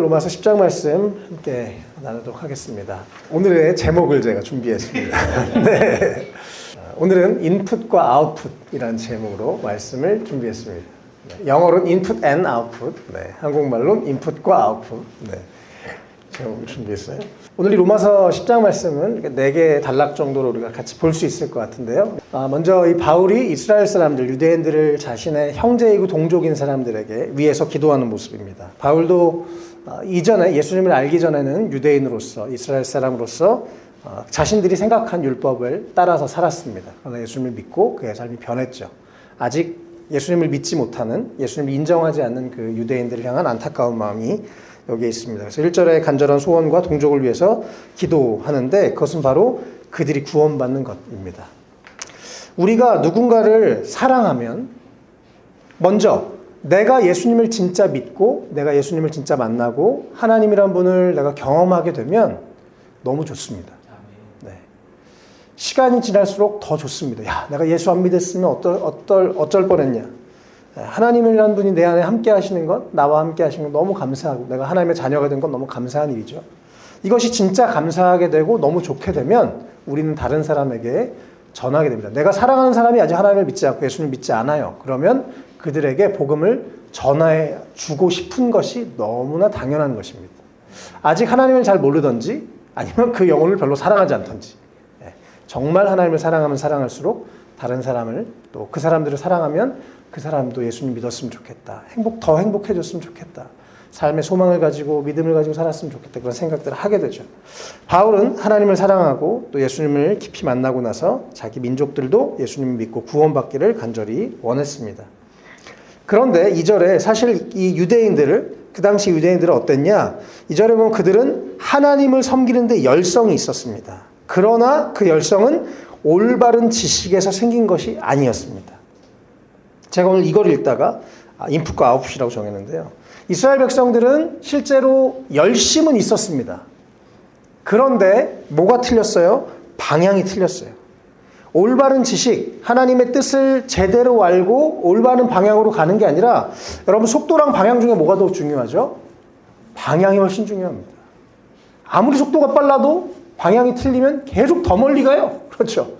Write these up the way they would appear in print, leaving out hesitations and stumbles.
로마서 10장 말씀 함께 나누도록 하겠습니다. 오늘의 제목을 제가 준비했습니다. 네. 오늘은 인풋과 아웃풋이라는 제목으로 말씀을 준비했습니다. 영어로는 인풋 앤 아웃풋, 한국말로는 인풋과 아웃풋. 제목을 준비했어요. 오늘 이 로마서 10장 말씀은 4개의 단락 정도로 우리가 같이 볼 수 있을 것 같은데요. 먼저 이 바울이 이스라엘 사람들, 유대인들을 자신의 형제이고 동족인 사람들에게 위해서 기도하는 모습입니다. 바울도 이전에 예수님을 알기 전에는 유대인으로서, 이스라엘 사람으로서 자신들이 생각한 율법을 따라서 살았습니다. 그러나 예수님을 믿고 그의 삶이 변했죠. 아직 예수님을 믿지 못하는, 예수님을 인정하지 않는 그 유대인들을 향한 안타까운 마음이 여기에 있습니다. 그래서 1절에 간절한 소원과 동족을 위해서 기도하는데 그것은 바로 그들이 구원받는 것입니다. 우리가 누군가를 사랑하면 먼저 내가 예수님을 진짜 믿고 내가 예수님을 진짜 만나고 하나님이란 분을 내가 경험하게 되면 너무 좋습니다. 시간이 지날수록 더 좋습니다. 야, 내가 예수 안 믿었으면 어쩔 뻔했냐. 하나님이라는 분이 내 안에 함께 하시는 것, 나와 함께 하시는 것 너무 감사하고 내가 하나님의 자녀가 된 건 너무 감사한 일이죠. 이것이 진짜 감사하게 되고 너무 좋게 되면 우리는 다른 사람에게 전하게 됩니다. 내가 사랑하는 사람이 아직 하나님을 믿지 않고 예수님을 믿지 않아요. 그러면 그들에게 복음을 전해 주고 싶은 것이 너무나 당연한 것입니다. 아직 하나님을 잘 모르든지 아니면 그 영혼을 별로 사랑하지 않든지 정말 하나님을 사랑하면 사랑할수록 다른 사람을 또 그 사람들을 사랑하면 그 사람도 예수님 믿었으면 좋겠다. 더 행복해졌으면 좋겠다. 삶의 소망을 가지고 믿음을 가지고 살았으면 좋겠다. 그런 생각들을 하게 되죠. 바울은 하나님을 사랑하고 또 예수님을 깊이 만나고 나서 자기 민족들도 예수님을 믿고 구원받기를 간절히 원했습니다. 그런데 2절에 사실 이 유대인들을 그 당시 유대인들은 어땠냐? 2절에 보면 그들은 하나님을 섬기는 데 열성이 있었습니다. 그러나 그 열성은 올바른 지식에서 생긴 것이 아니었습니다. 제가 오늘 이걸 읽다가 인풋과 아웃풋이라고 정했는데요. 이스라엘 백성들은 실제로 열심은 있었습니다. 그런데 뭐가 틀렸어요? 방향이 틀렸어요. 올바른 지식, 하나님의 뜻을 제대로 알고 올바른 방향으로 가는 게 아니라 여러분 속도랑 방향 중에 뭐가 더 중요하죠? 방향이 훨씬 중요합니다. 아무리 속도가 빨라도 방향이 틀리면 계속 더 멀리 가요. 그렇죠?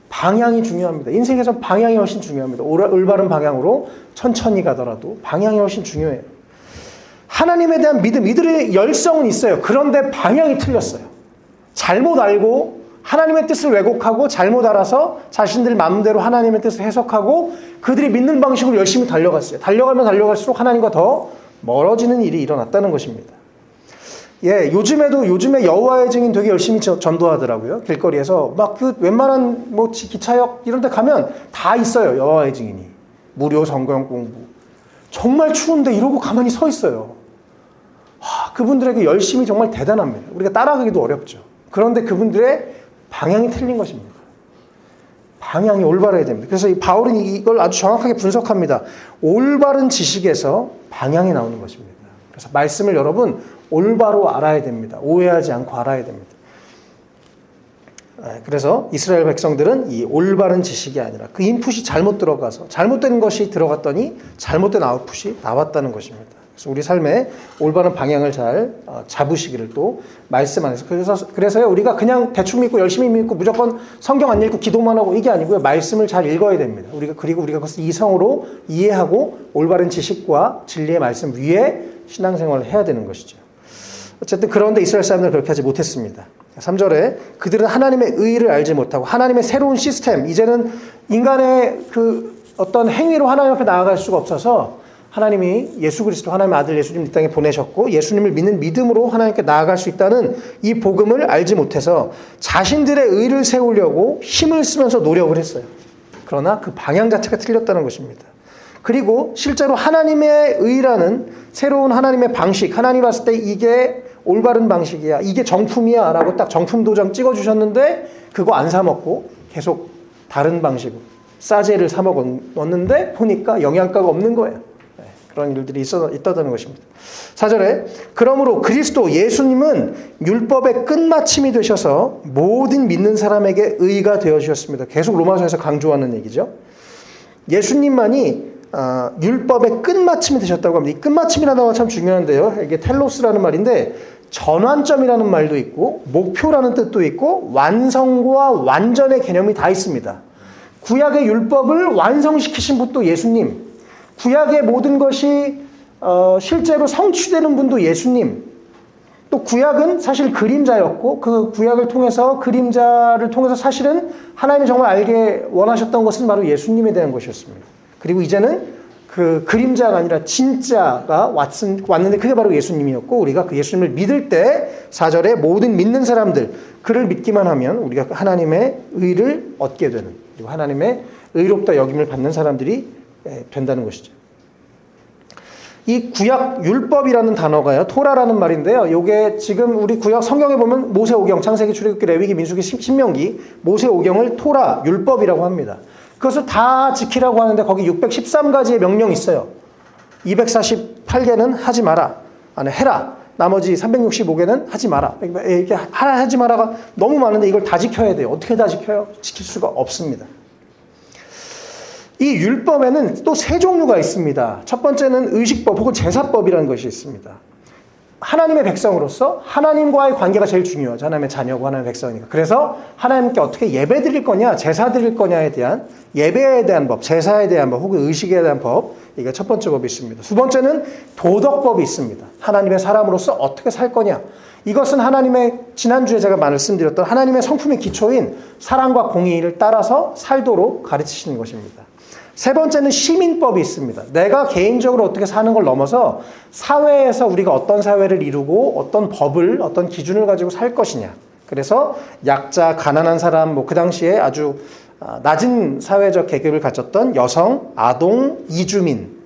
방향이 중요합니다. 인생에서 방향이 훨씬 중요합니다. 올바른 방향으로 천천히 가더라도 방향이 훨씬 중요해요. 하나님에 대한 믿음, 이들의 열성은 있어요. 그런데 방향이 틀렸어요. 잘못 알고 하나님의 뜻을 왜곡하고 잘못 알아서 자신들 마음대로 하나님의 뜻을 해석하고 그들이 믿는 방식으로 열심히 달려갔어요. 달려가면 달려갈수록 하나님과 더 멀어지는 일이 일어났다는 것입니다. 요즘에 여호와의 증인 되게 열심히 전도하더라고요. 길거리에서 막 그 웬만한 기차역 이런 데 가면 다 있어요. 여호와의 증인이. 무료 성경 공부. 정말 추운데 이러고 가만히 서 있어요. 그분들에게 열심히 정말 대단합니다. 우리가 따라가기도 어렵죠. 그런데 그분들의 방향이 틀린 것입니다. 방향이 올바라야 됩니다. 그래서 이 바울은 이걸 아주 정확하게 분석합니다. 올바른 지식에서 방향이 나오는 것입니다. 그래서 말씀을 여러분 올바로 알아야 됩니다. 오해하지 않고 알아야 됩니다. 그래서 이스라엘 백성들은 이 올바른 지식이 아니라 그 인풋이 잘못 들어가서 잘못된 것이 들어갔더니 잘못된 아웃풋이 나왔다는 것입니다. 그래서 우리 삶의 올바른 방향을 잘 잡으시기를 또 말씀 안에서 그래서요 우리가 그냥 대충 믿고 열심히 믿고 무조건 성경 안 읽고 기도만 하고 이게 아니고요. 말씀을 잘 읽어야 됩니다. 그리고 우리가 그것을 이성으로 이해하고 올바른 지식과 진리의 말씀 위에 신앙생활을 해야 되는 것이죠. 어쨌든 그런데 이스라엘 사람들은 그렇게 하지 못했습니다. 3절에 그들은 하나님의 의를 알지 못하고 하나님의 새로운 시스템, 이제는 인간의 그 어떤 행위로 하나님 앞에 나아갈 수가 없어서 하나님이 예수 그리스도 하나님의 아들 예수님 이 땅에 보내셨고 예수님을 믿는 믿음으로 하나님께 나아갈 수 있다는 이 복음을 알지 못해서 자신들의 의를 세우려고 힘을 쓰면서 노력을 했어요. 그러나 그 방향 자체가 틀렸다는 것입니다. 그리고 실제로 하나님의 의라는 새로운 하나님의 방식, 하나님 봤을 때 이게 올바른 방식이야, 이게 정품이야 라고 딱 정품 도장 찍어주셨는데 그거 안 사 먹고 계속 다른 방식으로 싸제를 사 먹었는데 보니까 영양가가 없는 거예요. 그런 일들이 있었다는 것입니다. 4절에 그러므로 그리스도 예수님은 율법의 끝마침이 되셔서 모든 믿는 사람에게 의가 되어주셨습니다. 계속 로마서에서 강조하는 얘기죠. 예수님만이 율법의 끝마침이 되셨다고 합니다. 이 끝마침이라는 단어가 참 중요한데요. 이게 텔로스라는 말인데 전환점이라는 말도 있고 목표라는 뜻도 있고 완성과 완전의 개념이 다 있습니다. 구약의 율법을 완성시키신 분도 예수님, 구약의 모든 것이 실제로 성취되는 분도 예수님, 또 구약은 사실 그림자였고 그 구약을 통해서 그림자를 통해서 사실은 하나님이 정말 알게 원하셨던 것은 바로 예수님에 대한 것이었습니다. 그리고 이제는 그 그림자가 아니라 진짜가 왔는데 그게 바로 예수님이었고 우리가 그 예수님을 믿을 때 4절에 모든 믿는 사람들 그를 믿기만 하면 우리가 하나님의 의를 얻게 되는 그리고 하나님의 의롭다 여김을 받는 사람들이 된다는 것이죠. 이 구약 율법이라는 단어가요. 토라라는 말인데요. 이게 지금 우리 구약 성경에 보면 모세오경, 창세기, 출애굽기, 레위기, 민수기, 신명기 모세오경을 토라, 율법이라고 합니다. 그것을 다 지키라고 하는데 거기 613가지의 명령이 있어요. 248개는 하지 마라. 아니 해라. 나머지 365개는 하지 마라. 이렇게 하라 하지 마라가 너무 많은데 이걸 다 지켜야 돼요. 어떻게 다 지켜요? 지킬 수가 없습니다. 이 율법에는 또 세 종류가 있습니다. 첫 번째는 의식법 혹은 제사법이라는 것이 있습니다. 하나님의 백성으로서 하나님과의 관계가 제일 중요하죠. 하나님의 자녀고 하나님의 백성이니까. 그래서 하나님께 어떻게 예배 드릴 거냐, 제사 드릴 거냐에 대한 예배에 대한 법, 제사에 대한 법 혹은 의식에 대한 법, 이게 첫 번째 법이 있습니다. 두 번째는 도덕법이 있습니다. 하나님의 사람으로서 어떻게 살 거냐. 이것은 하나님의 지난주에 제가 말씀드렸던 하나님의 성품의 기초인 사랑과 공의를 따라서 살도록 가르치시는 것입니다. 세 번째는 시민법이 있습니다. 내가 개인적으로 어떻게 사는 걸 넘어서 사회에서 우리가 어떤 사회를 이루고 어떤 법을, 어떤 기준을 가지고 살 것이냐. 그래서 약자, 가난한 사람, 그 당시에 아주 낮은 사회적 계급을 가졌던 여성, 아동, 이주민,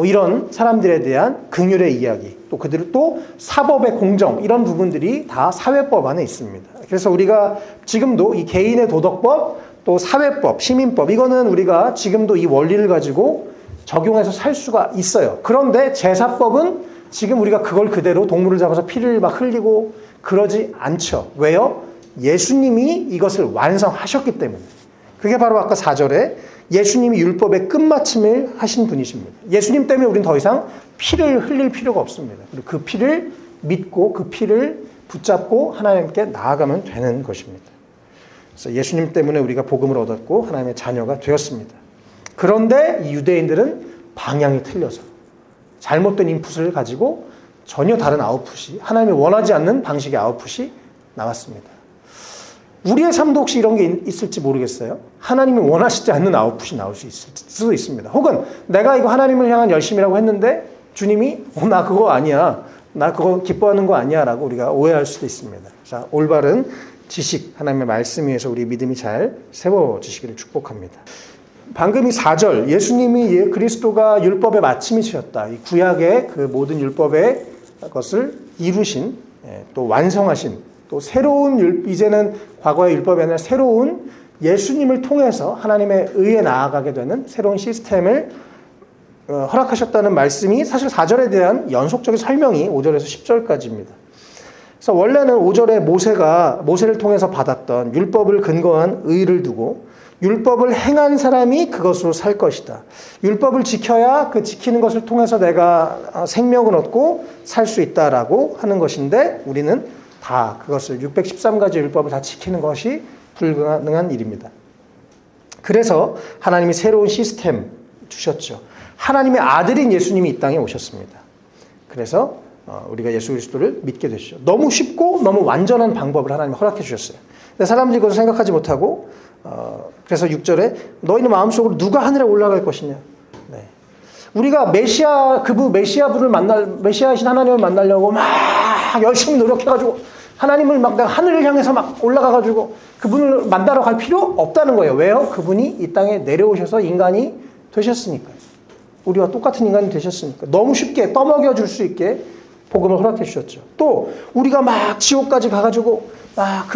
이런 사람들에 대한 긍휼의 이야기, 또 그들을 또 사법의 공정, 이런 부분들이 다 사회법 안에 있습니다. 그래서 우리가 지금도 이 개인의 도덕법, 또 사회법, 시민법, 이거는 우리가 지금도 이 원리를 가지고 적용해서 살 수가 있어요. 그런데 제사법은 지금 우리가 그걸 그대로 동물을 잡아서 피를 막 흘리고 그러지 않죠. 왜요? 예수님이 이것을 완성하셨기 때문에. 그게 바로 아까 4절에 예수님이 율법의 끝마침을 하신 분이십니다. 예수님 때문에 우리는 더 이상 피를 흘릴 필요가 없습니다. 그리고 그 피를 믿고 그 피를 붙잡고 하나님께 나아가면 되는 것입니다. 그래서 예수님 때문에 우리가 복음을 얻었고 하나님의 자녀가 되었습니다. 그런데 이 유대인들은 방향이 틀려서 잘못된 인풋을 가지고 전혀 다른 아웃풋이 하나님이 원하지 않는 방식의 아웃풋이 나왔습니다. 우리의 삶도 혹시 이런 게 있을지 모르겠어요. 하나님이 원하시지 않는 아웃풋이 나올 수 있을 수도 있습니다. 혹은 내가 이거 하나님을 향한 열심이라고 했는데 주님이 나 그거 아니야. 나 그거 기뻐하는 거 아니야 라고 우리가 오해할 수도 있습니다. 자, 올바른 지식, 하나님의 말씀 위에서 우리 믿음이 잘 세워지시기를 축복합니다. 방금 이 4절, 예수님이 그리스도가 율법의 마침이셨다. 이 구약의 그 모든 율법의 것을 이루신, 또 완성하신, 또 새로운 이제는 과거의 율법이 아니라 새로운 예수님을 통해서 하나님의 의에 나아가게 되는 새로운 시스템을 허락하셨다는 말씀이 사실 4절에 대한 연속적인 설명이 5절에서 10절까지입니다. 그래서 원래는 5절에 모세를 통해서 받았던 율법을 근거한 의를 두고 율법을 행한 사람이 그것으로 살 것이다. 율법을 지켜야 그 지키는 것을 통해서 내가 생명을 얻고 살 수 있다라고 하는 것인데 우리는 다 그것을 613가지 율법을 다 지키는 것이 불가능한 일입니다. 그래서 하나님이 새로운 시스템 주셨죠. 하나님의 아들인 예수님이 이 땅에 오셨습니다. 그래서 우리가 예수 그리스도를 믿게 되시죠. 너무 쉽고 너무 완전한 방법을 하나님이 허락해 주셨어요. 근데 사람들이 그것을 생각하지 못하고 그래서 6절에 너희는 마음속으로 누가 하늘에 올라갈 것이냐. 네. 우리가 메시아이신 하나님을 만나려고 막 열심히 노력해가지고 하나님을 막 내가 하늘을 향해서 막 올라가가지고 그분을 만나러 갈 필요 없다는 거예요. 왜요? 그분이 이 땅에 내려오셔서 인간이 되셨으니까요. 우리와 똑같은 인간이 되셨으니까. 너무 쉽게 떠먹여 줄 수 있게 복음을 허락해 주셨죠. 또 우리가 막 지옥까지 가가지고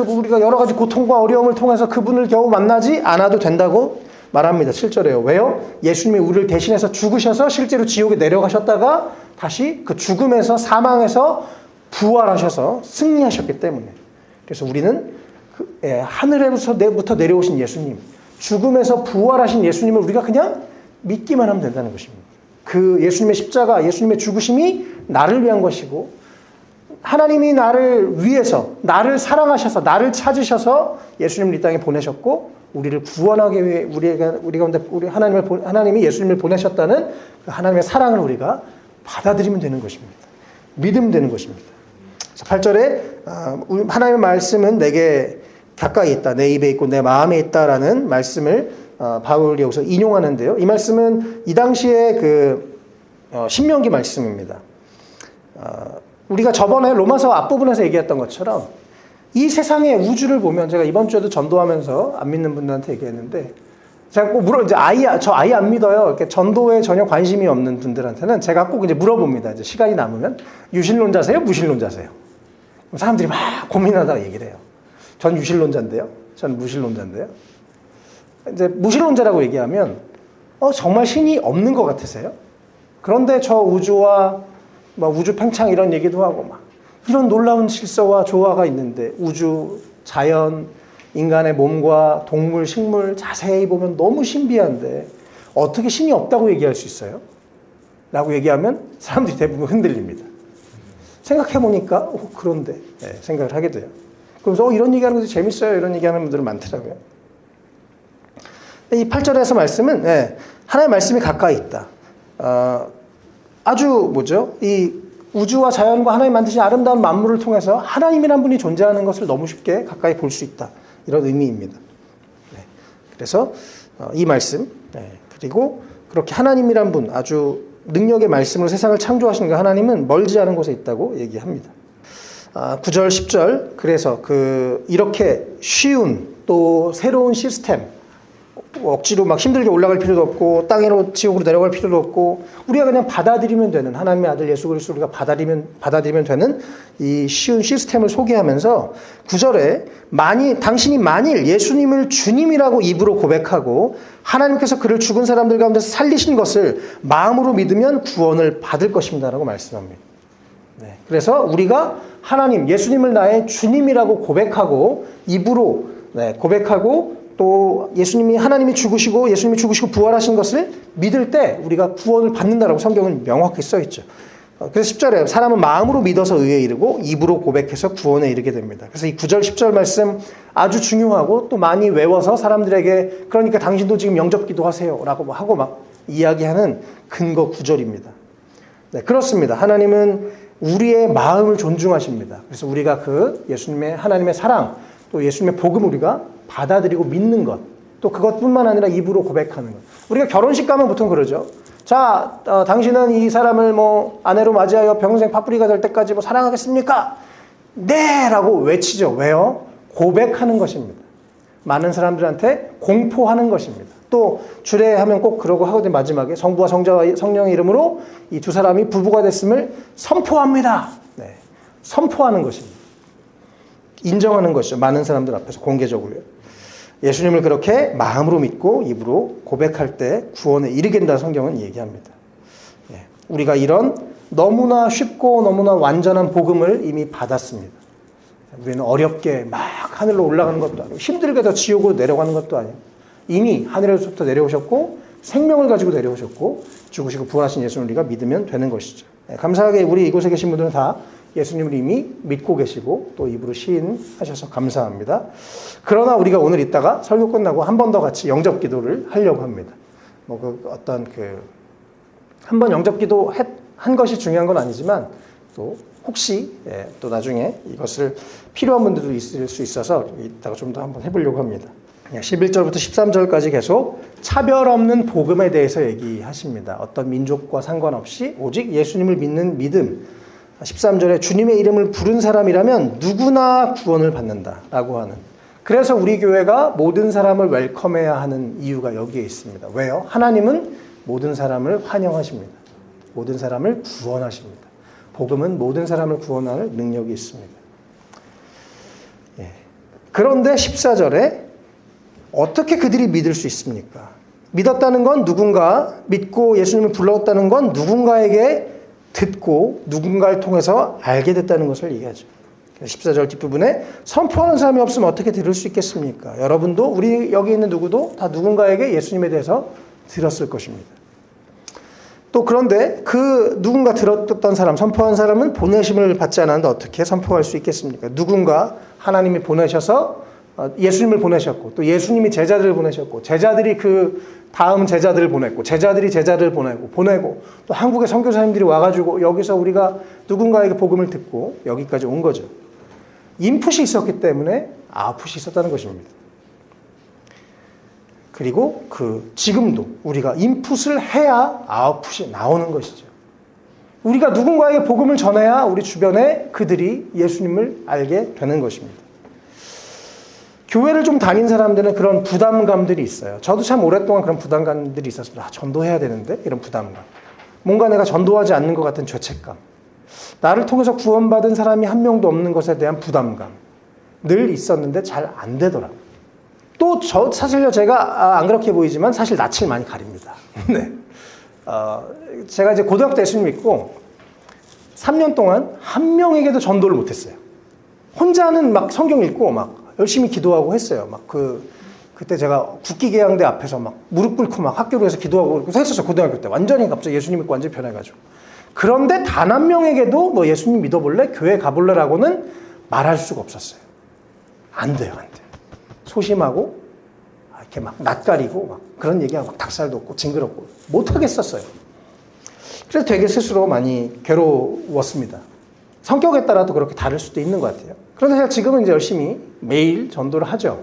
우리가 여러 가지 고통과 어려움을 통해서 그분을 겨우 만나지 않아도 된다고 말합니다. 7절에요. 왜요? 예수님이 우리를 대신해서 죽으셔서 실제로 지옥에 내려가셨다가 다시 그 죽음에서 사망에서 부활하셔서 승리하셨기 때문에. 그래서 우리는 하늘에부터 내려오신 예수님, 죽음에서 부활하신 예수님을 우리가 그냥 믿기만 하면 된다는 것입니다. 그 예수님의 십자가, 예수님의 죽으심이 나를 위한 것이고 하나님이 나를 위해서, 나를 사랑하셔서, 나를 찾으셔서 예수님을 이 땅에 보내셨고 우리를 구원하기 위해 우리 가운데 하나님이 예수님을 보내셨다는 그 하나님의 사랑을 우리가 받아들이면 되는 것입니다. 믿으면 되는 것입니다. 8절에 하나님의 말씀은 내게 가까이 있다. 내 입에 있고 내 마음에 있다라는 말씀을 바울이 여기서 인용하는데요. 이 말씀은 이 당시에 그 신명기 말씀입니다. 우리가 저번에 로마서 앞부분에서 얘기했던 것처럼 이 세상의 우주를 보면 제가 이번 주에도 전도하면서 안 믿는 분들한테 얘기했는데 제가 꼭 이제 저 아예 안 믿어요. 이렇게 전도에 전혀 관심이 없는 분들한테는 제가 꼭 이제 물어봅니다. 이제 시간이 남으면 유신론자세요? 무신론자세요? 그럼 사람들이 막 고민하다가 얘기를 해요. 전 유신론자인데요. 전 무신론자인데요. 이제 무신론자라고 얘기하면 정말 신이 없는 것 같으세요? 그런데 저 우주와 우주 팽창 이런 얘기도 하고 막 이런 놀라운 질서와 조화가 있는데 우주, 자연, 인간의 몸과 동물, 식물 자세히 보면 너무 신비한데 어떻게 신이 없다고 얘기할 수 있어요? 라고 얘기하면 사람들이 대부분 흔들립니다. 생각해보니까 그런데 생각을 하게 돼요. 그러면서 이런 얘기하는 것도 재밌어요. 이런 얘기하는 분들은 많더라고요. 이 8절에서 말씀은 하나님의 말씀이 가까이 있다. 아주 이 우주와 자연과 하나님 만드신 아름다운 만물을 통해서 하나님이란 분이 존재하는 것을 너무 쉽게 가까이 볼 수 있다. 이런 의미입니다. 그래서 이 말씀 그리고 그렇게 하나님이란 분 아주 능력의 말씀으로 세상을 창조하신 그 하나님은 멀지 않은 곳에 있다고 얘기합니다. 9절 10절 그래서 이렇게 쉬운 또 새로운 시스템 억지로 막 힘들게 올라갈 필요도 없고 땅으로 지옥으로 내려갈 필요도 없고 우리가 그냥 받아들이면 되는 하나님의 아들 예수 그리스도를 우리가 받아들이면 되는 이 쉬운 시스템을 소개하면서 9절에 당신이 만일 예수님을 주님이라고 입으로 고백하고 하나님께서 그를 죽은 사람들 가운데서 살리신 것을 마음으로 믿으면 구원을 받을 것입니다라고 말씀합니다. 그래서 우리가 하나님 예수님을 나의 주님이라고 고백하고 입으로 고백하고 또 하나님이 죽으시고 부활하신 것을 믿을 때 우리가 구원을 받는다라고 성경은 명확히 써있죠. 그래서 10절에 사람은 마음으로 믿어서 의에 이르고 입으로 고백해서 구원에 이르게 됩니다. 그래서 이 9절 10절 말씀 아주 중요하고 또 많이 외워서 사람들에게 그러니까 당신도 지금 영접기도 하세요 라고 하고 막 이야기하는 근거 구절입니다. 그렇습니다. 하나님은 우리의 마음을 존중하십니다. 그래서 우리가 예수님의 하나님의 사랑 또 예수님의 복음 우리가 받아들이고 믿는 것, 또 그것뿐만 아니라 입으로 고백하는 것. 우리가 결혼식 가면 보통 그러죠. 자, 당신은 이 사람을 아내로 맞이하여 평생 파뿌리가 될 때까지 사랑하겠습니까? 네! 라고 외치죠. 왜요? 고백하는 것입니다. 많은 사람들한테 공포하는 것입니다. 또 주례하면 꼭 그러고 하거든요. 마지막에 성부와 성자와 성령의 이름으로 이 두 사람이 부부가 됐음을 선포합니다. 선포하는 것입니다. 인정하는 것이죠. 많은 사람들 앞에서 공개적으로요. 예수님을 그렇게 마음으로 믿고 입으로 고백할 때 구원에 이르게 된다 성경은 얘기합니다. 우리가 이런 너무나 쉽고 너무나 완전한 복음을 이미 받았습니다. 우리는 어렵게 막 하늘로 올라가는 것도 아니고 힘들게 더 지옥으로 내려가는 것도 아니고 이미 하늘에서부터 내려오셨고 생명을 가지고 내려오셨고 죽으시고 부활하신 예수를 우리가 믿으면 되는 것이죠. 감사하게 우리 이곳에 계신 분들은 다 예수님을 이미 믿고 계시고 또 입으로 시인하셔서 감사합니다. 그러나 우리가 오늘 이따가 설교 끝나고 한 번 더 같이 영접 기도를 하려고 합니다. 한 번 영접 기도 한 것이 중요한 건 아니지만 또 혹시 또 나중에 이것을 필요한 분들도 있을 수 있어서 이따가 좀 더 한번 해보려고 합니다. 11절부터 13절까지 계속 차별 없는 복음에 대해서 얘기하십니다. 어떤 민족과 상관없이 오직 예수님을 믿는 믿음. 13절에 주님의 이름을 부른 사람이라면 누구나 구원을 받는다라고 하는. 그래서 우리 교회가 모든 사람을 웰컴해야 하는 이유가 여기에 있습니다. 왜요? 하나님은 모든 사람을 환영하십니다. 모든 사람을 구원하십니다. 복음은 모든 사람을 구원할 능력이 있습니다. 그런데 14절에 어떻게 그들이 믿을 수 있습니까? 믿었다는 건 믿고 예수님을 불렀다는 건 누군가에게 듣고 누군가를 통해서 알게 됐다는 것을 얘기하죠. 14절 뒷부분에 선포하는 사람이 없으면 어떻게 들을 수 있겠습니까? 여러분도 우리 여기 있는 누구도 다 누군가에게 예수님에 대해서 들었을 것입니다. 또 그런데 그 누군가 들었던 사람, 선포한 사람은 보내심을 받지 않았는데 어떻게 선포할 수 있겠습니까? 누군가 하나님이 보내셔서 예수님을 보내셨고 또 예수님이 제자들을 보내셨고 제자들이 그 다음 제자들을 보냈고 제자들이 제자들을 보내고 또 한국의 선교사님들이 와가지고 여기서 우리가 누군가에게 복음을 듣고 여기까지 온 거죠. 인풋이 있었기 때문에 아웃풋이 있었다는 것입니다. 그리고 지금도 우리가 인풋을 해야 아웃풋이 나오는 것이죠. 우리가 누군가에게 복음을 전해야 우리 주변에 그들이 예수님을 알게 되는 것입니다. 교회를 좀 다닌 사람들은 그런 부담감들이 있어요. 저도 참 오랫동안 그런 부담감들이 있었습니다. 전도해야 되는데 이런 부담감. 뭔가 내가 전도하지 않는 것 같은 죄책감. 나를 통해서 구원받은 사람이 한 명도 없는 것에 대한 부담감. 늘 있었는데 잘 안 되더라고요. 또 사실요 제가 안 그렇게 보이지만 사실 낯을 많이 가립니다. 네. 제가 이제 고등학교 때 예수님 믿고 3년 동안 한 명에게도 전도를 못했어요. 혼자는 막 성경 읽고 막 열심히 기도하고 했어요. 막 그때 제가 국기계양대 앞에서 막 무릎 꿇고 막 학교로 해서 기도하고 했었어요. 고등학교 때 완전히 갑자기 예수님 믿고 완전히 변해가지고. 그런데 단 한 명에게도 너 예수님 믿어볼래? 교회 가볼래라고는 말할 수가 없었어요. 안 돼요. 소심하고 이렇게 막 낯가리고 막 그런 얘기하고 막 닭살 돋고 징그럽고 못하겠었어요. 그래서 되게 스스로 많이 괴로웠습니다. 성격에 따라도 그렇게 다를 수도 있는 것 같아요. 그런데 제가 지금은 이제 열심히 매일 전도를 하죠.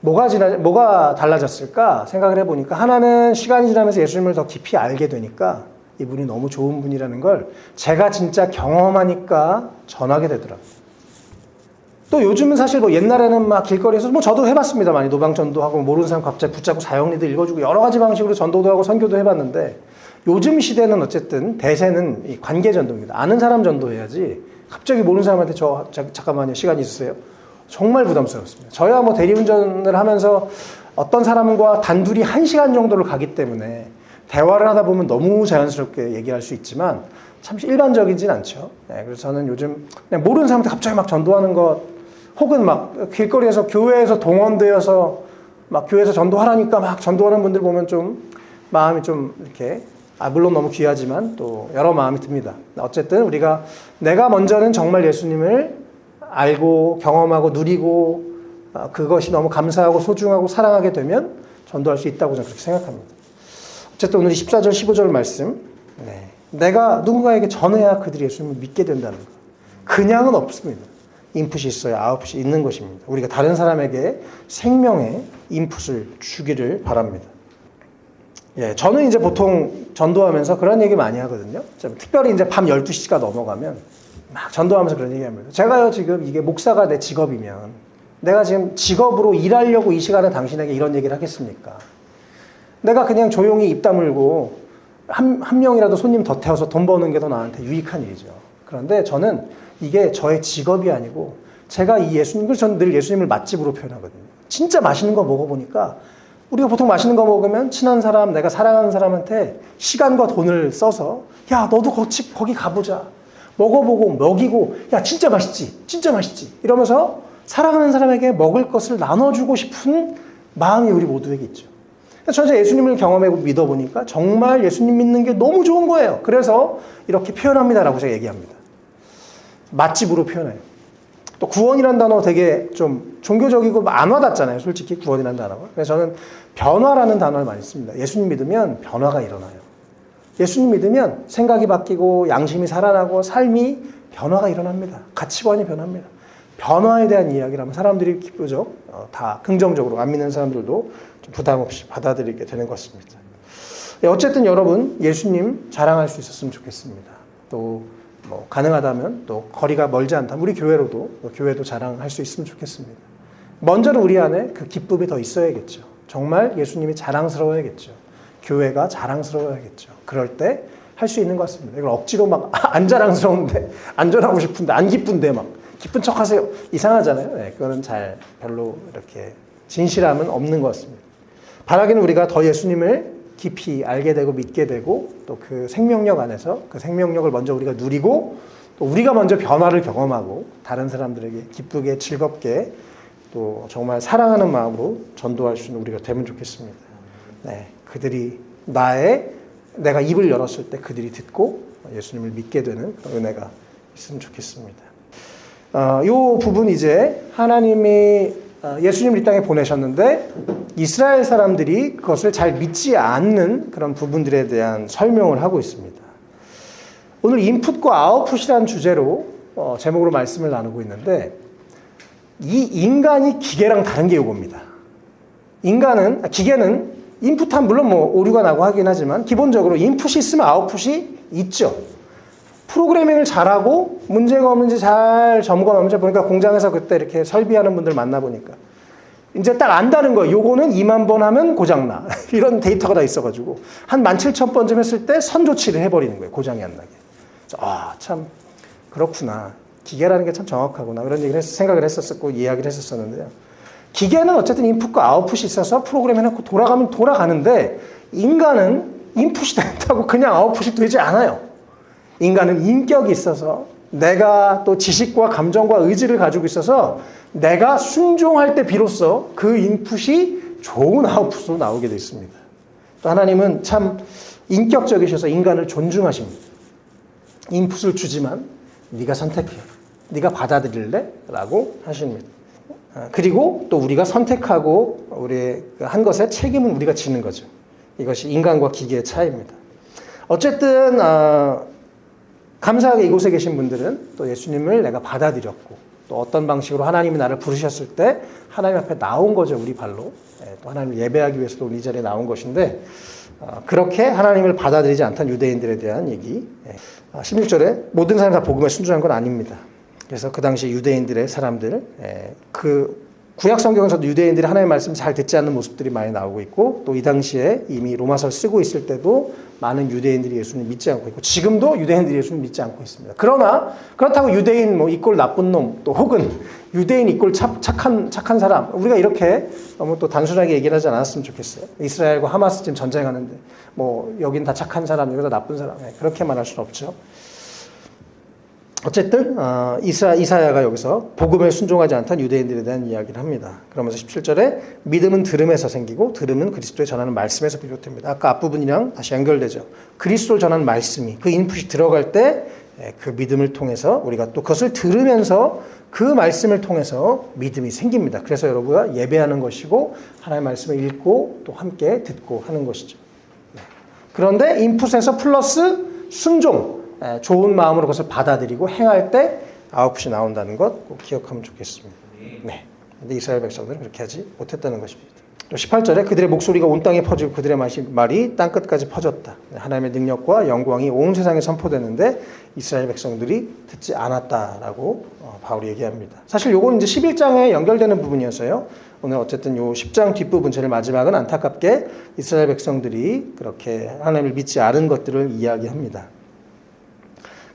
뭐가 달라졌을까 생각을 해보니까 하나는 시간이 지나면서 예수님을 더 깊이 알게 되니까 이분이 너무 좋은 분이라는 걸 제가 진짜 경험하니까 전하게 되더라고요. 또 요즘은 사실 옛날에는 막 길거리에서 저도 해봤습니다. 많이 노방 전도하고 모르는 사람 갑자기 붙잡고 사형리들 읽어주고 여러 가지 방식으로 전도도 하고 선교도 해봤는데 요즘 시대는 어쨌든 대세는 이 관계 전도입니다. 아는 사람 전도해야지 갑자기 모르는 사람한테 잠깐만요 시간 있으세요? 정말 부담스럽습니다. 저야 대리운전을 하면서 어떤 사람과 단둘이 1시간 정도를 가기 때문에 대화를 하다 보면 너무 자연스럽게 얘기할 수 있지만 참 일반적이진 않죠. 네, 그래서 저는 요즘 그냥 모르는 사람한테 갑자기 막 전도하는 것 혹은 막 길거리에서 교회에서 동원되어서 막 교회에서 전도하라니까 막 전도하는 분들 보면 좀 마음이 좀 이렇게 물론 너무 귀하지만 또 여러 마음이 듭니다. 어쨌든 우리가 내가 먼저는 정말 예수님을 알고 경험하고 누리고 그것이 너무 감사하고 소중하고 사랑하게 되면 전도할 수 있다고 저는 그렇게 생각합니다. 어쨌든 오늘 14절 15절 말씀 내가 누군가에게 전해야 그들이 예수님을 믿게 된다는 것. 그냥은 없습니다. 인풋이 있어야 아웃풋이 있는 것입니다. 우리가 다른 사람에게 생명의 인풋을 주기를 바랍니다. 저는 이제 보통 전도하면서 그런 얘기 많이 하거든요. 특별히 이제 밤 12시가 넘어가면 막 전도하면서 그런 얘기 합니다. 제가요, 지금 이게 목사가 내 직업이면 내가 지금 직업으로 일하려고 이 시간에 당신에게 이런 얘기를 하겠습니까? 내가 그냥 조용히 입 다물고 한 명이라도 손님 더 태워서 돈 버는 게 더 나한테 유익한 일이죠. 그런데 저는 이게 저의 직업이 아니고 제가 이 예수님을 저는 늘 예수님을 맛집으로 표현하거든요. 진짜 맛있는 거 먹어보니까 우리가 보통 맛있는 거 먹으면 친한 사람, 내가 사랑하는 사람한테 시간과 돈을 써서 야 너도 거기 가보자. 먹어보고 먹이고 야 진짜 맛있지? 진짜 맛있지? 이러면서 사랑하는 사람에게 먹을 것을 나눠주고 싶은 마음이 우리 모두에게 있죠. 저는 예수님을 경험하고 믿어보니까 정말 예수님 믿는 게 너무 좋은 거예요. 그래서 이렇게 표현합니다라고 제가 얘기합니다. 맛집으로 표현해요. 또 구원이라는 단어 되게 좀 종교적이고 안 와닿잖아요. 솔직히 구원이라는 단어가. 그래서 저는 변화라는 단어를 많이 씁니다. 예수님 믿으면 변화가 일어나요. 예수님 믿으면 생각이 바뀌고 양심이 살아나고 삶이 변화가 일어납니다. 가치관이 변합니다. 변화에 대한 이야기라면 사람들이 기쁘죠. 다 긍정적으로 안 믿는 사람들도 좀 부담 없이 받아들이게 되는 것 같습니다. 어쨌든 여러분 예수님 자랑할 수 있었으면 좋겠습니다. 또 가능하다면 또 거리가 멀지 않다면 우리 교회도 자랑할 수 있으면 좋겠습니다. 먼저는 우리 안에 그 기쁨이 더 있어야겠죠. 정말 예수님이 자랑스러워야겠죠. 교회가 자랑스러워야겠죠. 그럴 때 할 수 있는 것 같습니다. 이걸 억지로 막 안 자랑스러운데 안전하고 싶은데 안 기쁜데 막 기쁜 척하세요. 이상하잖아요. 그거는 별로 이렇게 진실함은 없는 것 같습니다. 바라기는 우리가 더 예수님을 깊이 알게 되고 믿게 되고 또 그 생명력 안에서 그 생명력을 먼저 우리가 누리고 또 우리가 먼저 변화를 경험하고 다른 사람들에게 기쁘게 즐겁게 또 정말 사랑하는 마음으로 전도할 수 있는 우리가 되면 좋겠습니다. 그들이 내가 입을 열었을 때 그들이 듣고 예수님을 믿게 되는 은혜가 있으면 좋겠습니다. 이 부분 이제 하나님이 예수님을 이 땅에 보내셨는데 이스라엘 사람들이 그것을 잘 믿지 않는 그런 부분들에 대한 설명을 하고 있습니다. 오늘 인풋과 아웃풋이라는 주제로 제목으로 말씀을 나누고 있는데 이 인간이 기계랑 다른 게 이겁니다. 기계는 인풋하면 물론 오류가 나고 하긴 하지만 기본적으로 인풋이 있으면 아웃풋이 있죠. 프로그래밍을 잘하고 문제가 없는지 잘 점검하면서 보니까 공장에서 그때 이렇게 설비하는 분들 만나보니까 이제 딱 안다는 거예요. 요거는 2만 번 하면 고장나. 이런 데이터가 다 있어가지고 한 17,000번쯤 했을 때 선조치를 해버리는 거예요. 고장이 안 나게. 참 그렇구나. 기계라는 게 참 정확하구나. 그런 얘기를 생각을 했었고 이야기를 했었었는데요. 기계는 어쨌든 인풋과 아웃풋이 있어서 프로그램 해놓고 돌아가면 돌아가는데 인간은 인풋이 된다고 그냥 아웃풋이 되지 않아요. 인간은 인격이 있어서 내가 또 지식과 감정과 의지를 가지고 있어서 내가 순종할 때 비로소 그 인풋이 좋은 아웃풋으로 나오게 되어 있습니다. 또 하나님은 참 인격적이셔서 인간을 존중하십니다. 인풋을 주지만 네가 선택해. 네가 받아들일래? 라고 하십니다. 그리고 또 우리가 선택하고 우리의 한 것에 책임은 우리가 지는 거죠. 이것이 인간과 기계의 차이입니다. 어쨌든 감사하게 이곳에 계신 분들은 또 예수님을 내가 받아들였고 또 어떤 방식으로 하나님이 나를 부르셨을 때 하나님 앞에 나온 거죠. 우리 발로. 또 하나님을 예배하기 위해서도 우리 이 자리에 나온 것인데 그렇게 하나님을 받아들이지 않던 유대인들에 대한 얘기. 16절에 모든 사람이 다 복음에 순종한 건 아닙니다. 그래서 그 당시 유대인들의 사람들, 그 구약 성경에서도 유대인들이 하나님의 말씀을 잘 듣지 않는 모습들이 많이 나오고 있고 또 이 당시에 이미 로마서를 쓰고 있을 때도 많은 유대인들이 예수님을 믿지 않고 있고 지금도 유대인들이 예수님을 믿지 않고 있습니다. 그러나 그렇다고 유대인 이꼴 나쁜 놈 또 혹은 유대인 이꼴 착한 사람 우리가 이렇게 너무 또 단순하게 얘기를 하지 않았으면 좋겠어요. 이스라엘과 하마스 지금 전쟁하는데 여긴 다 착한 사람 여기다 나쁜 사람 그렇게 말할 수는 없죠. 어쨌든 이사야가 여기서 복음에 순종하지 않던 유대인들에 대한 이야기를 합니다. 그러면서 17절에 믿음은 들음에서 생기고 들음은 그리스도의 전하는 말씀에서 비롯됩니다. 아까 앞부분이랑 다시 연결되죠. 그리스도를 전하는 말씀이 그 인풋이 들어갈 때 그 믿음을 통해서 우리가 또 그것을 들으면서 그 말씀을 통해서 믿음이 생깁니다. 그래서 여러분과 예배하는 것이고 하나님의 말씀을 읽고 또 함께 듣고 하는 것이죠. 그런데 인풋에서 플러스 순종 좋은 마음으로 그것을 받아들이고 행할 때 아웃풋이 나온다는 것 꼭 기억하면 좋겠습니다. 네. 근데 이스라엘 백성들은 그렇게 하지 못했다는 것입니다. 또 18절에 그들의 목소리가 온 땅에 퍼지고 그들의 말이 땅끝까지 퍼졌다. 하나님의 능력과 영광이 온 세상에 선포되는데 이스라엘 백성들이 듣지 않았다라고 바울이 얘기합니다. 사실 요건 이제 11장에 연결되는 부분이어서요. 오늘 어쨌든 요 10장 뒷부분 제일 마지막은 안타깝게 이스라엘 백성들이 그렇게 하나님을 믿지 않은 것들을 이야기합니다.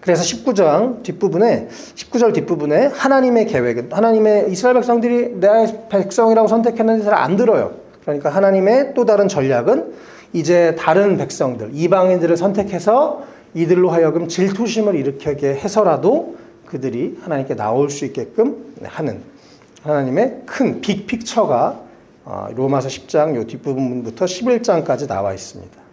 그래서 19절 뒷부분에 하나님의 계획은 하나님의 이스라엘 백성들이 내 백성이라고 선택했는데 잘 안 들어요. 그러니까 하나님의 또 다른 전략은 이제 다른 백성들, 이방인들을 선택해서 이들로 하여금 질투심을 일으키게 해서라도 그들이 하나님께 나올 수 있게끔 하는 하나님의 큰 빅픽처가 로마서 10장 요 뒷부분부터 11장까지 나와 있습니다.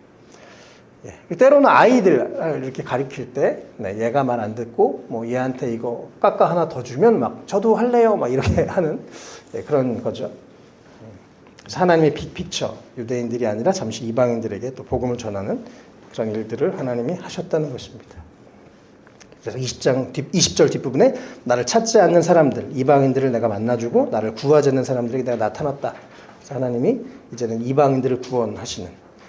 때로는 아이들 이렇게 가르칠 때 얘가 말 안 듣고 얘한테 이거 깎아 하나 더 주면 막 저도 할래요 막 이렇게 하는 그런 거죠. 그래서 하나님의 빅픽처 유대인들이 아니라 잠시 이방인들에게 또 복음을 전하는 그런 일들을 하나님이 하셨다는 것입니다. 그래서 20절 뒷부분에 나를 찾지 않는 사람들 이방인들을 내가 만나주고 나를 구하지 않는 사람들에게 내가 나타났다. 그래서 하나님이 이제는 이방인들을 구원하시는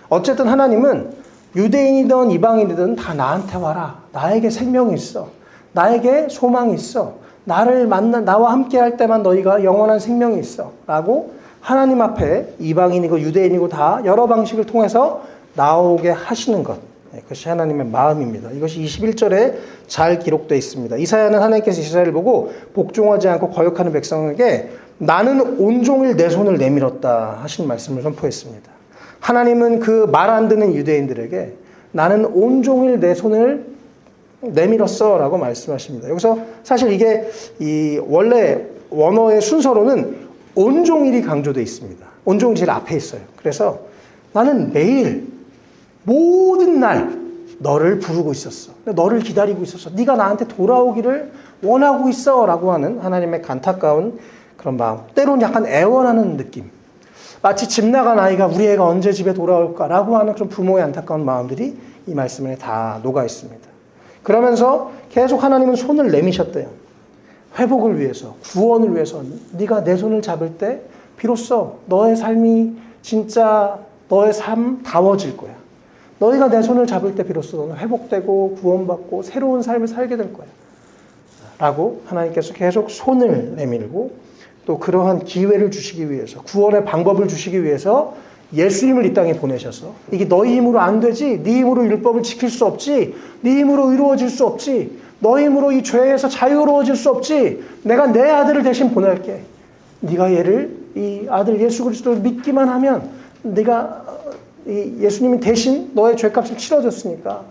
어쨌든 하나님은 유대인이든 이방인이든 다 나한테 와라. 나에게 생명이 있어. 나에게 소망이 있어. 나와 함께 할 때만 너희가 영원한 생명이 있어. 라고 하나님 앞에 이방인이고 유대인이고 다 여러 방식을 통해서 나오게 하시는 것. 그것이 하나님의 마음입니다. 이것이 21절에 잘 기록되어 있습니다. 이사야는 하나님께서 이스라엘을 보고 복종하지 않고 거역하는 백성에게 나는 온종일 내 손을 내밀었다 하신 말씀을 선포했습니다. 하나님은 그 말 안 듣는 유대인들에게 나는 온종일 내 손을 내밀었어 라고 말씀하십니다. 여기서 사실 이게 원래 원어의 순서로는 온종일이 강조되어 있습니다. 온종일 제일 앞에 있어요. 그래서 나는 매일 모든 날 너를 부르고 있었어. 너를 기다리고 있었어. 네가 나한테 돌아오기를 원하고 있어 라고 하는 하나님의 안타까운 그런 마음. 때로는 약간 애원하는 느낌. 마치 집 나간 아이가 우리 애가 언제 집에 돌아올까라고 하는 그런 부모의 안타까운 마음들이 이 말씀에 다 녹아 있습니다. 그러면서 계속 하나님은 손을 내미셨대요. 회복을 위해서, 구원을 위해서. 네가 내 손을 잡을 때 비로소 너의 삶이 진짜 너의 삶다워질 거야. 너희가 내 손을 잡을 때 비로소 너는 회복되고 구원받고 새로운 삶을 살게 될 거야. 라고 하나님께서 계속 손을 내밀고 또 그러한 기회를 주시기 위해서, 구원의 방법을 주시기 위해서 예수님을 이 땅에 보내셔서 이게 너희 힘으로 안 되지, 네 힘으로 율법을 지킬 수 없지, 네 힘으로 이루어질 수 없지, 너희 힘으로 이 죄에서 자유로워질 수 없지, 내가 내 아들을 대신 보낼게. 네가 얘를, 이 아들 예수 그리스도를 믿기만 하면 네가 이 예수님이 대신 너의 죄값을 치러줬으니까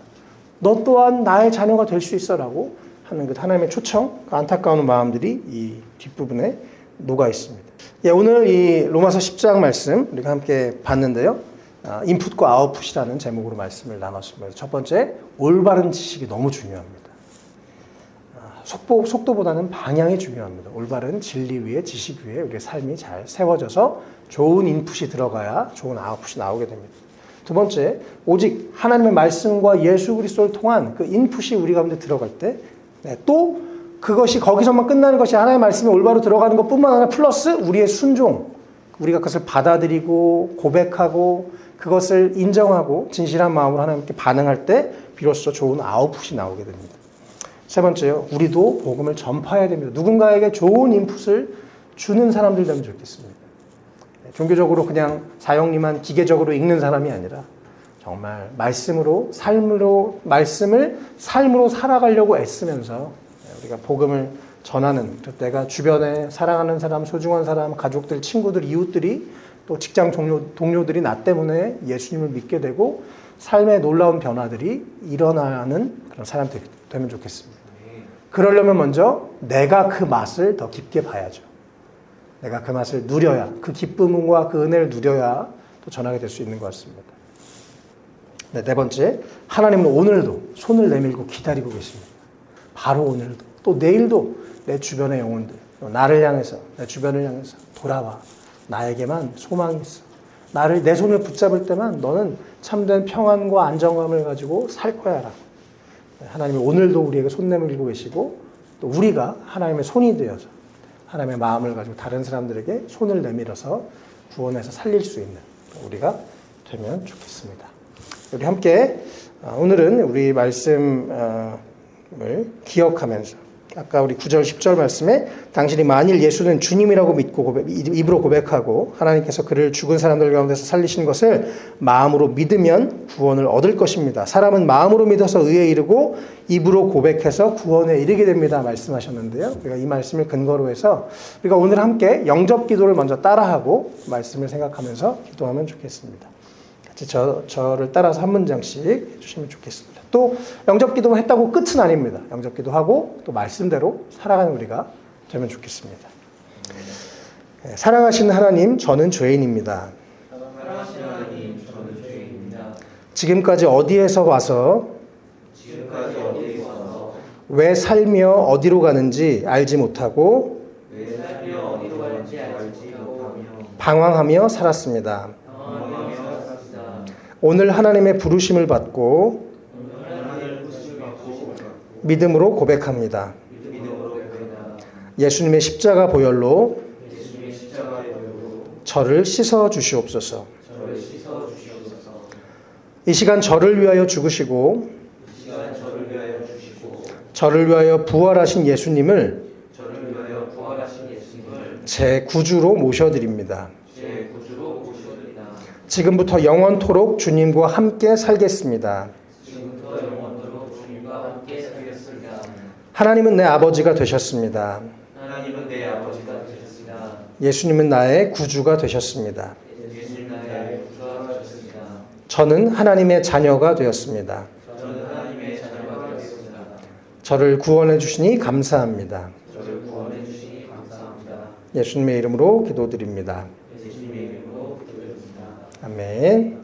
너 또한 나의 자녀가 될 수 있어라고 하는 그 하나님의 초청, 안타까운 마음들이 이 뒷부분에 녹아 있습니다. 예, 오늘 이 로마서 10장 말씀 우리가 함께 봤는데요. 인풋과 아웃풋이라는 제목으로 말씀을 나눴습니다. 첫 번째, 올바른 지식이 너무 중요합니다. 속도보다는 방향이 중요합니다. 올바른 진리 위에 지식 위에 우리의 삶이 잘 세워져서 좋은 인풋이 들어가야 좋은 아웃풋이 나오게 됩니다. 두 번째, 오직 하나님의 말씀과 예수 그리스도를 통한 그 인풋이 우리 가운데 들어갈 때 또 그것이 거기서만 끝나는 것이 하나님의 말씀이 올바로 들어가는 것뿐만 아니라 플러스 우리의 순종, 우리가 그것을 받아들이고 고백하고 그것을 인정하고 진실한 마음으로 하나님께 반응할 때 비로소 좋은 아웃풋이 나오게 됩니다. 세 번째요, 우리도 복음을 전파해야 됩니다. 누군가에게 좋은 인풋을 주는 사람들 되면 좋겠습니다. 종교적으로 그냥 사형리만 기계적으로 읽는 사람이 아니라 정말 말씀을 삶으로 살아가려고 애쓰면서 우리가 복음을 전하는, 내가 주변에 사랑하는 사람, 소중한 사람, 가족들, 친구들, 이웃들이 또 직장 동료들이 나 때문에 예수님을 믿게 되고 삶의 놀라운 변화들이 일어나는 그런 사람들이 되면 좋겠습니다. 그러려면 먼저 내가 그 맛을 더 깊게 봐야죠. 내가 그 맛을 누려야, 그 기쁨과 그 은혜를 누려야 또 전하게 될 수 있는 것 같습니다. 네 번째, 하나님은 오늘도 손을 내밀고 기다리고 계십니다. 바로 오늘도, 또 내일도 내 주변의 영혼들, 나를 향해서, 내 주변을 향해서 돌아와. 나에게만 소망이 있어. 내 손을 붙잡을 때만 너는 참된 평안과 안정감을 가지고 살 거야. 라고. 하나님이 오늘도 우리에게 손 내밀고 계시고 또 우리가 하나님의 손이 되어서 하나님의 마음을 가지고 다른 사람들에게 손을 내밀어서 구원해서 살릴 수 있는 우리가 되면 좋겠습니다. 우리 함께 오늘은 우리 말씀을 기억하면서 아까 우리 9절 10절 말씀에 당신이 만일 예수는 주님이라고 믿고 입으로 고백하고 하나님께서 그를 죽은 사람들 가운데서 살리신 것을 마음으로 믿으면 구원을 얻을 것입니다. 사람은 마음으로 믿어서 의에 이르고 입으로 고백해서 구원에 이르게 됩니다. 말씀하셨는데요. 우리가 이 말씀을 근거로 해서 우리가 오늘 함께 영접 기도를 먼저 따라하고 말씀을 생각하면서 기도하면 좋겠습니다. 같이 저를 따라서 한 문장씩 해주시면 좋겠습니다. 또 영접 기도 했다고 끝은 아닙니다. 영접 기도하고 또 말씀대로 살아가는 우리가 되면 좋겠습니다. 사랑하시는 하나님, 저는 죄인입니다. 지금까지 어디에서 와서 왜 살며 어디로 가는지 알지 못하고 방황하며 살았습니다. 오늘 하나님의 부르심을 받고 믿음으로 고백합니다. 예수님의 십자가 보혈로 저를 씻어 주시옵소서. 이 시간 저를 위하여 죽으시고 저를 위하여 부활하신 예수님을 제 구주로 모셔드립니다. 지금부터 영원토록 주님과 함께 살겠습니다. 하나님은 내 아버지가 되셨습니다. 예수님은 나의 구주가 되셨습니다. 저는 하나님의 자녀가 되었습니다. 저를 구원해 주시니 감사합니다. 예수님의 이름으로 기도드립니다. 아멘.